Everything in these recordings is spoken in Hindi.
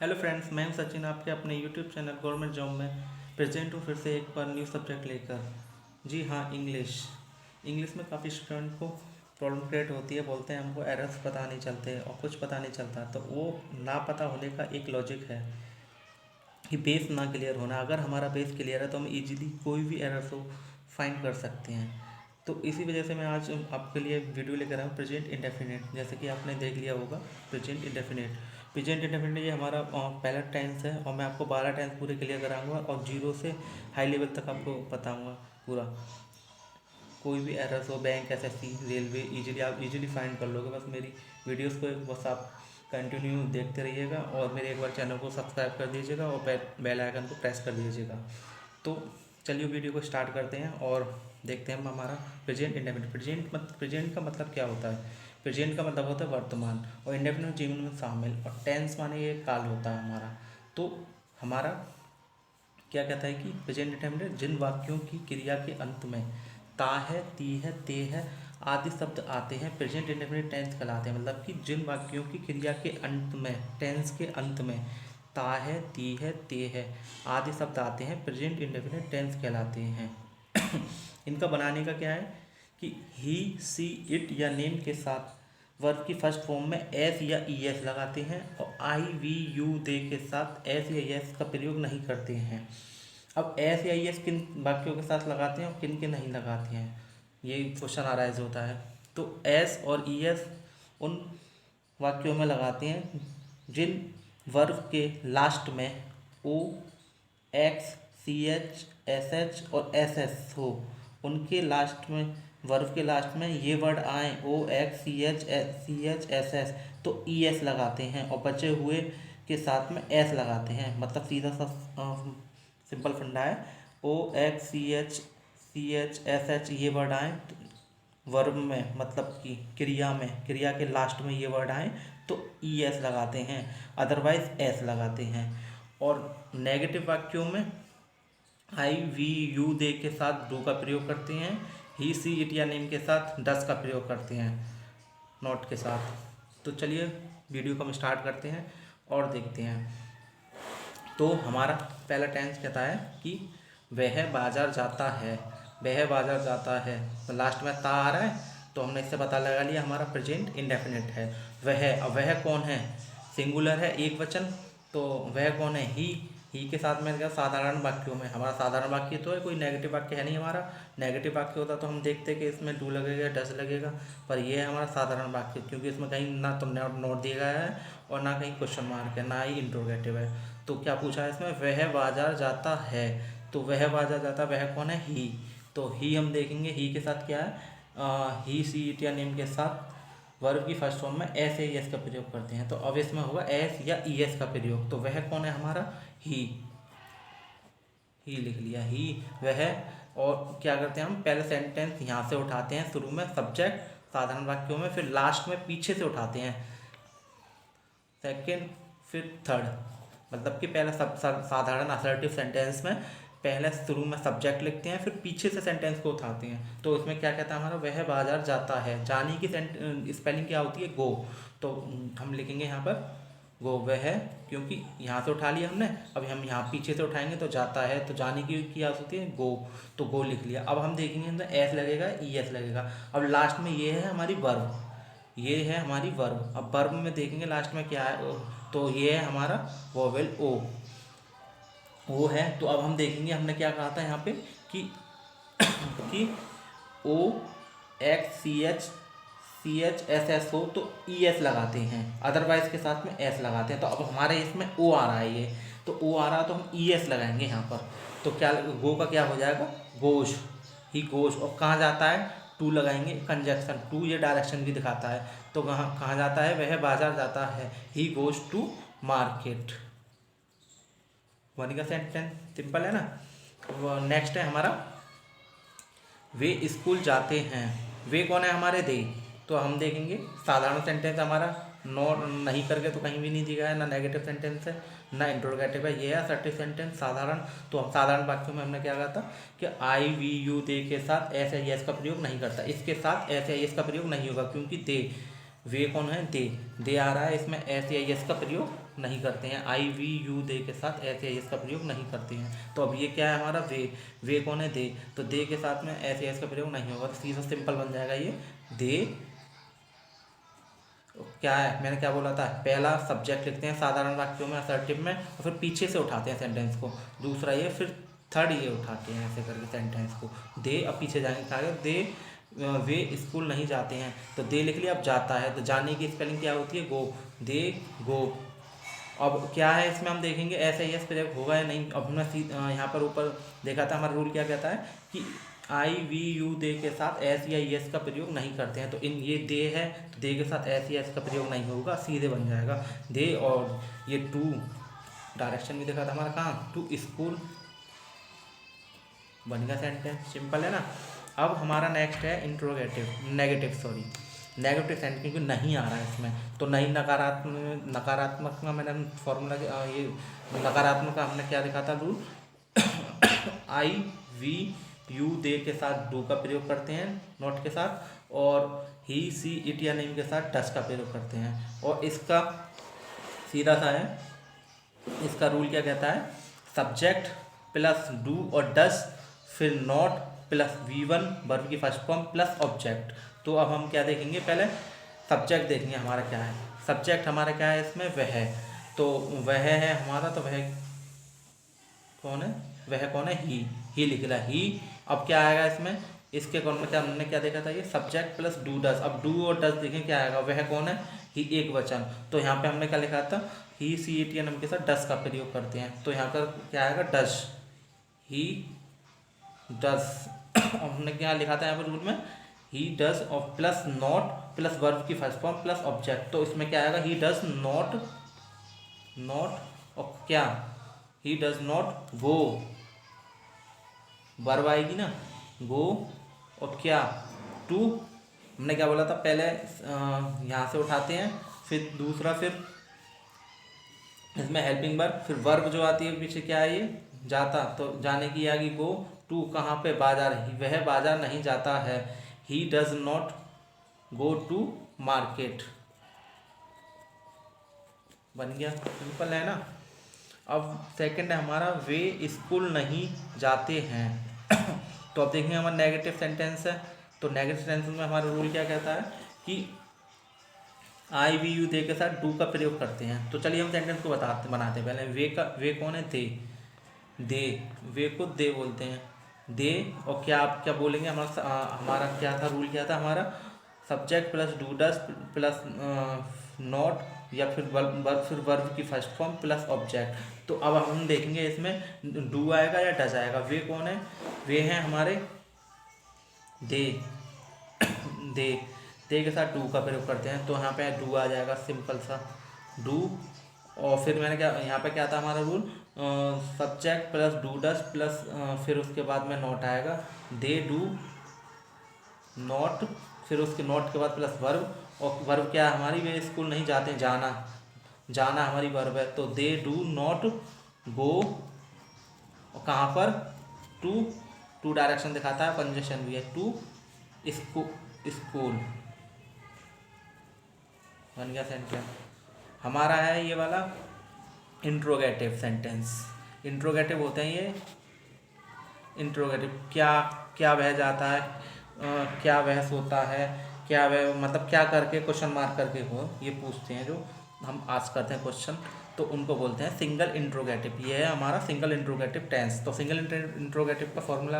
हेलो फ्रेंड्स, मैं हूं सचिन, आपके अपने यूट्यूब चैनल गवर्नमेंट जॉब में प्रेजेंट हूं फिर से एक बार न्यू सब्जेक्ट लेकर। जी हाँ, इंग्लिश में काफ़ी स्टूडेंट को प्रॉब्लम क्रिएट होती है। बोलते हैं हमको एरर्स पता नहीं चलते और कुछ पता नहीं चलता। तो वो ना पता होने का एक लॉजिक है कि बेस ना क्लियर होना। अगर हमारा बेस क्लियर है तो हम इजीली कोई भी एरर्स हो फाइंड कर सकते हैं। तो इसी वजह से मैं आज आपके लिए वीडियो लेकर आया हूँ प्रेजेंट इंडेफिनिट। जैसे कि आपने देख लिया होगा प्रेजेंट इंडेफिनिट ये हमारा पहला टेंस है और मैं आपको 12 टेंस पूरे क्लियर कराऊंगा और जीरो से हाई लेवल तक आपको बताऊंगा पूरा। कोई भी एरर्स हो, बैंक, एसएससी, रेलवे, इजीली आप इजीली फाइंड कर लोगे। बस मेरी वीडियोस को बस आप कंटिन्यू देखते रहिएगा और मेरे एक बार चैनल को सब्सक्राइब कर दीजिएगा और बेल आइकन को प्रेस कर दीजिएगा। तो चलिए वीडियो को स्टार्ट करते हैं और देखते हैं हम हमारा प्रेजेंट इंडेफिनिट। प्रेजेंट का मतलब क्या होता है? प्रेजेंट का मतलब होता है वर्तमान और इंडेफिनिट जीवन में शामिल, और टेंस माने ये काल होता है हमारा। तो हमारा क्या कहता है कि प्रेजेंट इंडेफिनिट जिन वाक्यों की क्रिया के अंत में ता है, ती है, ते है आदि शब्द आते हैं प्रेजेंट इंडेफिनिट टेंस कहलाते हैं। मतलब कि जिन वाक्यों की क्रिया के अंत में, टेंस के अंत में ता है, ती है, ते है आदि शब्द आते हैं प्रेजेंट इंडेफिनिट टेंस कहलाते हैं। इनका बनाने का क्या है कि ही, सी, इट या नेम के साथ वर्ब की फर्स्ट फॉर्म में एस या ई एस लगाते हैं और आई, वी, यू, दे के साथ एस या एस का प्रयोग नहीं करते हैं। अब एस या ई एस किन वाक्यों के साथ लगाते हैं और किन के नहीं लगाते हैं, ये क्वेश्चन अराइज होता है। तो एस और ई एस उन वाक्यों में लगाते हैं जिन वर्ब के लास्ट में O, X, C H, S H और एस एस हो। उनके लास्ट में, वर्ब के लास्ट में ये वर्ड आए O, X, C H, S S, तो ई एस लगाते हैं और बचे हुए के साथ में एस लगाते हैं। मतलब सीधा सा सिंपल फंडा है। O, X, C H, S H ये वर्ड आए वर्ब में, मतलब कि क्रिया में, क्रिया के लास्ट में ये वर्ड आए तो ई एस लगाते हैं, अदरवाइज एस लगाते हैं। और नेगेटिव वाक्यों में आई, वी, यू, दे के साथ डू का प्रयोग करते हैं। ही, सी, इट या नेम के साथ डस का प्रयोग करते हैं नॉट के साथ। तो चलिए वीडियो को हम स्टार्ट करते हैं और देखते हैं। तो हमारा पहला टेंस कहता है कि वह बाजार जाता है। वह बाजार जाता है, तो लास्ट में ता आ रहा है तो हमने इससे पता लगा लिया हमारा प्रेजेंट इंडेफिनिट है। वह, अब वह कौन है? सिंगुलर है, एक वचन। तो वह कौन है? ही के साथ में क्या साधारण वाक्यों में, हमारा साधारण वाक्य तो है, कोई नेगेटिव वाक्य है नहीं हमारा। नेगेटिव वाक्य होता तो हम देखते कि इसमें डू लगेगा, डस लगेगा, पर यह है हमारा साधारण वाक्य क्योंकि इसमें कहीं ना तो नोट दिया गया है और ना कहीं क्वेश्चन मार्क है, ना ही इंट्रोगेटिव है। तो क्या पूछा है इसमें? वह बाजार जाता है। तो वह बाजार जाता, वह कौन है? ही। तो ही हम देखेंगे, ही के साथ क्या है? ही, सी, इट या नेम के साथ वर्ब की फर्स्ट फॉर्म में एस या एस का प्रयोग करते हैं। तो अब इसमें होगा एस या ई एस का प्रयोग। तो वह कौन है हमारा? ही लिख लिया, ही वह। और क्या करते हैं हम? पहले सेंटेंस यहाँ से उठाते हैं, शुरू में सब्जेक्ट साधारण वाक्यों में, फिर लास्ट में पीछे से उठाते हैं सेकंड, फिर थर्ड। मतलब कि पहले सब साधारण असर्टिव सेंटेंस में पहले शुरू में सब्जेक्ट लिखते हैं, फिर पीछे से सेंटेंस को उठाते हैं। तो इसमें क्या कहता है हमारा? वह बाजार जाता है। जाने की स्पेलिंग क्या होती है? गो। तो हम लिखेंगे यहाँ पर गो, वह है, क्योंकि यहाँ से उठा लिया हमने। अब हम यहाँ पीछे से उठाएंगे तो जाता है, तो जाने की क्या होती है? गो। तो गो लिख लिया। अब हम देखेंगे अंदर एस लगेगा, ई एस लगेगा। अब लास्ट में ये है हमारी वर्ब, ये है हमारी वर्ब। अब वर्ब में देखेंगे लास्ट में क्या है, तो ये है हमारा वोवेल ओ है। तो अब हम देखेंगे हमने क्या कहा था यहाँ पे कि O, X, C H, S S हो तो ई एस लगाते हैं, अदरवाइज के साथ में एस लगाते हैं। तो अब हमारे इसमें ओ आ रहा है, ये तो ओ आ रहा है तो हम ई एस लगाएंगे यहाँ पर। तो क्या गो का क्या हो जाएगा? गोश, ही गोश। और कहाँ जाता है? टू लगाएंगे, कंजक्शन टू ये डायरेक्शन भी दिखाता है। तो कहाँ जाता है? वह बाजार जाता है, he goes to market. One का सेंटेंस सिंपल है ना। नेक्स्ट है हमारा वे स्कूल जाते हैं। वे कौन है हमारे? दे। तो हम देखेंगे साधारण सेंटेंस हमारा, नो नहीं करके तो कहीं भी नहीं दिया है, ना नेगेटिव सेंटेंस है ना इंट्रोगेटिव है, ये है असर्टिव सेंटेंस साधारण। तो हम साधारण वाक्यों में हमने क्या कहा था कि आई, वी, यू, दे के साथ एस या एस का प्रयोग नहीं करता। इसके साथ एस या एस का प्रयोग नहीं होगा क्योंकि दे वे कौन है? दे आ रहा है, इसमें एस या एस का प्रयोग नहीं करते हैं, आई वी यू दे के साथ एस या एस का प्रयोग नहीं करते हैं। तो अब ये क्या है हमारा? वे कौन है? दे। तो दे के साथ में एस या एस का प्रयोग नहीं होगा, तो सीधा सिंपल बन जाएगा ये दे। क्या है, मैंने क्या बोला था? पहला सब्जेक्ट लिखते हैं साधारण वाक्यों में, असर्टिव में, और फिर पीछे से उठाते हैं सेंटेंस को, दूसरा ये, फिर थर्ड ये उठाते हैं ऐसे करके सेंटेंस को। दे, अब पीछे जाएंगे क्या है? दे वे स्कूल नहीं जाते हैं, तो दे लिख लिया। अब जाता है, तो जाने की स्पेलिंग क्या होती है? गो। दे गो। अब क्या है इसमें हम देखेंगे ऐसे ही प्रयोग होगा या नहीं। अब हमने यहाँ पर ऊपर देखा था, हमारा रूल क्या कहता है कि आई वी यू दे के साथ एस या एस का प्रयोग नहीं करते हैं। तो इन ये दे है, तो दे के साथ एस या एस का प्रयोग नहीं होगा, सीधे बन जाएगा दे। और ये टू, डायरेक्शन भी देखा था हमारा कहाँ? टू स्कूल, बन गया सेंटेंस, सिंपल है ना। अब हमारा नेक्स्ट है नेगेटिव सेंटेंस, क्योंकि नहीं आ रहा है इसमें, तो नहीं नकारात्मक का मैंने फॉर्मूला, ये नकारात्मक का हमने क्या लिखा था rule? I we you they के साथ डू का प्रयोग करते हैं नॉट के साथ, और ही सी इट या नेम के साथ डस का प्रयोग करते हैं। और इसका सीधा सा है, इसका रूल क्या कहता है? सब्जेक्ट प्लस डू और डस, फिर नॉट प्लस V1 वर्ब की फर्स्ट फॉर्म प्लस ऑब्जेक्ट। तो अब हम क्या देखेंगे? पहले सब्जेक्ट देखेंगे हमारा क्या है। सब्जेक्ट हमारा क्या है इसमें? वह है, तो वह है हमारा, तो वह कौन है? वह कौन है? ही लिख रहा ही। अब क्या आएगा इसमें? इसके कौन में क्या हमने क्या देखा था? ये सब्जेक्ट प्लस डू डस। अब डू और डस देखें क्या आएगा? वह कौन है? ही, एक वचन। तो यहाँ पे हमने क्या लिखा था? ही सी टी एन एम के साथ डस का प्रयोग करते हैं, तो यहाँ पर क्या आएगा? डस, ही डस। हमने क्या लिखा था यहाँ पर रूल में? ही डज और प्लस नॉट प्लस वर्ब की फर्स्ट फॉर्म प्लस ऑब्जेक्ट। तो इसमें क्या आएगा? ही डज नॉट और क्या? ही डज नॉट गो, वर्ब आएगी ना, गो, और क्या? टू। हमने क्या बोला था? पहले यहाँ से उठाते हैं, फिर दूसरा, फिर इसमें हेल्पिंग वर्ब, फिर वर्ब जो आती है पीछे क्या है? ये जाता, तो जाने की आएगी गो। टू कहाँ पे? बाजार। ही, वह बाजार नहीं जाता है, he does not go to market. बन गया, सिंपल है ना। अब सेकंड है हमारा वे स्कूल नहीं जाते हैं। तो अब देखेंगे हमारा नेगेटिव सेंटेंस है, तो नेगेटिव सेंटेंस में हमारा रूल क्या कहता है कि आई वी यू दे के साथ डू का प्रयोग करते हैं। तो चलिए हम सेंटेंस को बनाते हैं। पहले वे कौन है? दे, वे को दे बोलते हैं, दे। और क्या आप क्या बोलेंगे? हमारा क्या था रूल? क्या था हमारा? Subject plus do does plus not, या फिर वर्ब की फर्स्ट फॉर्म प्लस ऑब्जेक्ट। तो अब हम देखेंगे इसमें डू आएगा या डज आएगा। वे कौन है? वे हैं हमारे दे, दे के साथ डू का प्रयोग करते हैं, तो यहाँ पे डू आ जाएगा, सिंपल सा डू। और फिर मैंने क्या यहाँ पे क्या था हमारा rule? Subject plus do does plus फिर उसके बाद में नॉट आएगा, दे डू नॉट, फिर उसके नॉट के बाद प्लस वर्ब। और वर्ब क्या है हमारी? वे स्कूल नहीं जाते, जाना हमारी वर्ब है, तो दे डू नॉट गो, और कहाँ पर? टू डायरेक्शन दिखाता है, कंजक्शन भी है, टू स्कूल। बन गया सेंटेंस हमारा है ये वाला इंट्रोगेटिव सेंटेंस। इंट्रोगेटिव होते हैं ये इंट्रोगेटिव, क्या वह जाता है, क्या वह सोता है, क्या वह, मतलब क्या करके, क्वेश्चन मार्क करके हो, ये पूछते हैं जो हम आज करते हैं क्वेश्चन, तो उनको बोलते हैं सिंगल इंट्रोगेटिव। ये है हमारा सिंगल इंट्रोगेटिव टेंस। तो सिंगल इंट्रोगेटिव का फॉर्मूला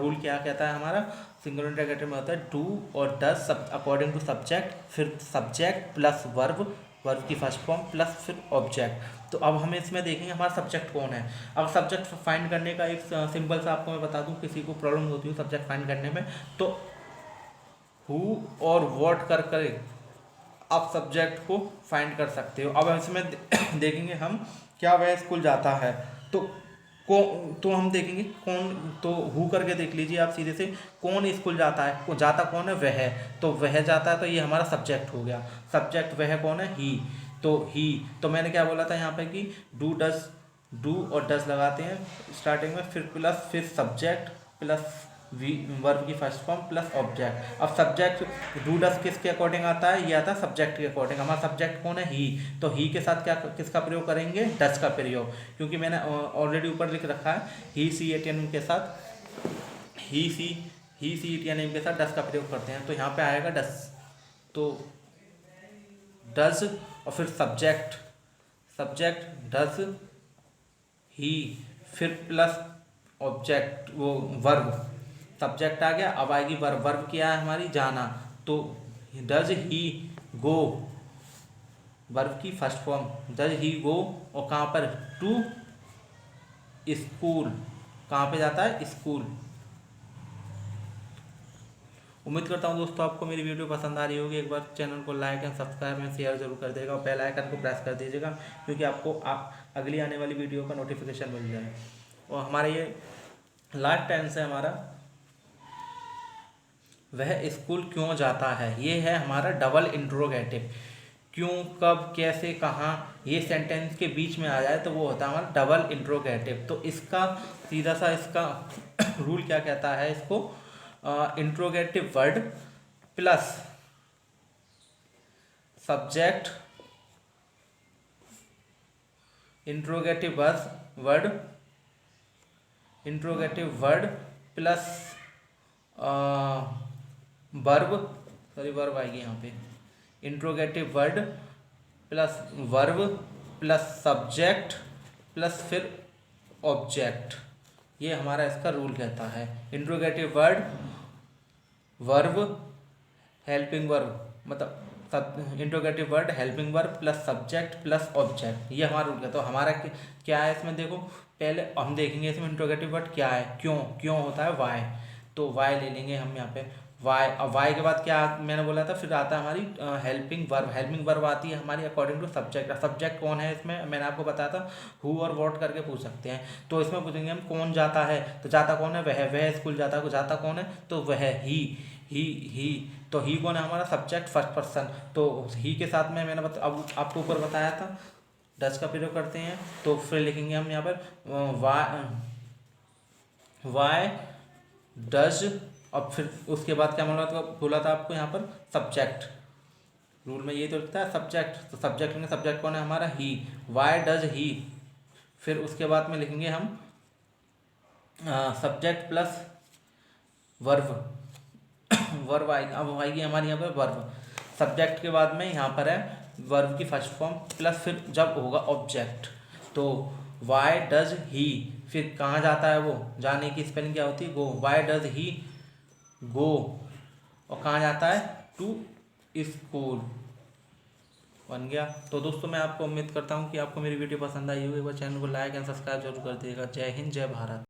रूल क्या कहता है हमारा? सिंगल इंट्रोगेटिव में होता है डू और डज अकॉर्डिंग टू सब्जेक्ट, फिर सब्जेक्ट प्लस वर्ब की फर्स्ट फॉर्म प्लस फिर ऑब्जेक्ट। तो अब हम इसमें देखेंगे हमारा सब्जेक्ट कौन है। अब सब्जेक्ट फाइंड करने का एक सिंपल सा आपको मैं बता दूं, किसी को प्रॉब्लम होती है सब्जेक्ट फाइंड करने में, तो हु और व्हाट कर आप सब्जेक्ट को फाइंड कर सकते हो। अब इसमें देखेंगे हम क्या वह स्कूल जाता है, तो हम देखेंगे कौन, तो हु करके देख लीजिए आप सीधे से, कौन स्कूल जाता है, जाता कौन है? वह, तो वह जाता है, तो ये हमारा सब्जेक्ट हो गया। सब्जेक्ट वह कौन है? ही, तो मैंने क्या बोला था यहाँ पे कि डू और डस लगाते हैं स्टार्टिंग में, फिर प्लस फिर सब्जेक्ट प्लस वर्ब की फर्स्ट फॉर्म प्लस ऑब्जेक्ट। अब सब्जेक्ट डू डस किसके अकॉर्डिंग आता है, ये आता है सब्जेक्ट के अकॉर्डिंग। हमारा सब्जेक्ट कौन है, ही, तो ही के साथ क्या किसका प्रयोग करेंगे, डस का प्रयोग, क्योंकि मैंने ऑलरेडी ऊपर लिख रखा है ही सी एट एन के साथ, ही सी एट एन के साथ डस का प्रयोग करते हैं, तो यहाँ पे आएगा डस, तो डज और फिर सब्जेक्ट डज ही, फिर प्लस ऑब्जेक्ट वो वर्ब, सब्जेक्ट आ गया। अब आएगी वर्ब, वर्ब क्या है हमारी, जाना, तो डज ही गो, वर्ब की फर्स्ट फॉर्म डज ही गो, और कहाँ पर, टू स्कूल, कहाँ पे जाता है, स्कूल। उम्मीद करता हूँ दोस्तों आपको मेरी वीडियो पसंद आ रही होगी। एक बार चैनल को like and subscribe and share जरूर कर देगा, और बेल आइकन को प्रेस कर दीजिएगा, क्योंकि आपको अगली आने वाली वीडियो का नोटिफिकेशन मिल जाए। और हमारा ये लास्ट टेंस है हमारा, वह स्कूल क्यों जाता है, ये है हमारा डबल इंट्रोगेटिव। क्यों, कब, कैसे, कहाँ, ये सेंटेंस के बीच में आ जाए तो वो होता है हमारा डबल इंट्रोगेटिव। तो इसका सीधा सा इसका रूल क्या कहता है, इसको interrogative word plus subject, interrogative word plus verb, sorry verb आएगी यहाँ पे, interrogative word plus verb plus subject plus फिर ऑब्जेक्ट, ये हमारा इसका रूल कहता है। Interrogative word, verb, helping verb, मतलब interrogative word, helping verb plus subject plus object, ये हमारा रूल है। तो हमारा क्या है इसमें, देखो पहले हम देखेंगे इसमें इंट्रोगेटिव वर्ड क्या है, क्यों होता है, वाई, तो वाई ले लेंगे हम यहाँ पे, वाई। अब वाई के बाद क्या मैंने बोला था, फिर आता है हमारी हेल्पिंग वर्ब आती है हमारी अकॉर्डिंग टू सब्जेक्ट। सब्जेक्ट कौन है इसमें, मैंने आपको बताया था हु और व्हाट करके पूछ सकते हैं, तो इसमें पूछेंगे हम कौन जाता है, तो जाता कौन है, वह स्कूल जाता है, जाता कौन है, तो वह ही, तो ही कौन है हमारा, सब्जेक्ट फर्स्ट पर्सन, तो ही के साथ में मैंने अब आपको ऊपर बताया था डज का प्रयोग करते हैं, तो फिर लिखेंगे हम यहाँ पर वाई डज, अब फिर उसके बाद क्या बोला था आपको यहाँ पर, सब्जेक्ट, रूल में ये तो लिखता है सब्जेक्ट, तो सब्जेक्ट लेंगे, सब्जेक्ट कौन है हमारा, ही, वाई डज ही, फिर उसके बाद में लिखेंगे हम सब्जेक्ट प्लस वर्ब वर्ब आएगी, अब आएगी हमारी यहाँ पर वर्ब, सब्जेक्ट के बाद में यहाँ पर है वर्ब की फर्स्ट फॉर्म प्लस फिर जब होगा ऑब्जेक्ट, तो वाई डज ही, फिर कहाँ जाता है वो, जाने की स्पेलिंग क्या होती है, गो, वाई डज ही गो, और कहाँ जाता है, टू स्कूल, बन गया। तो दोस्तों मैं आपको उम्मीद करता हूँ कि आपको मेरी वीडियो पसंद आई होगी। एक बार चैनल को लाइक एंड सब्सक्राइब जरूर कर दीजिएगा। जय हिंद, जय भारत।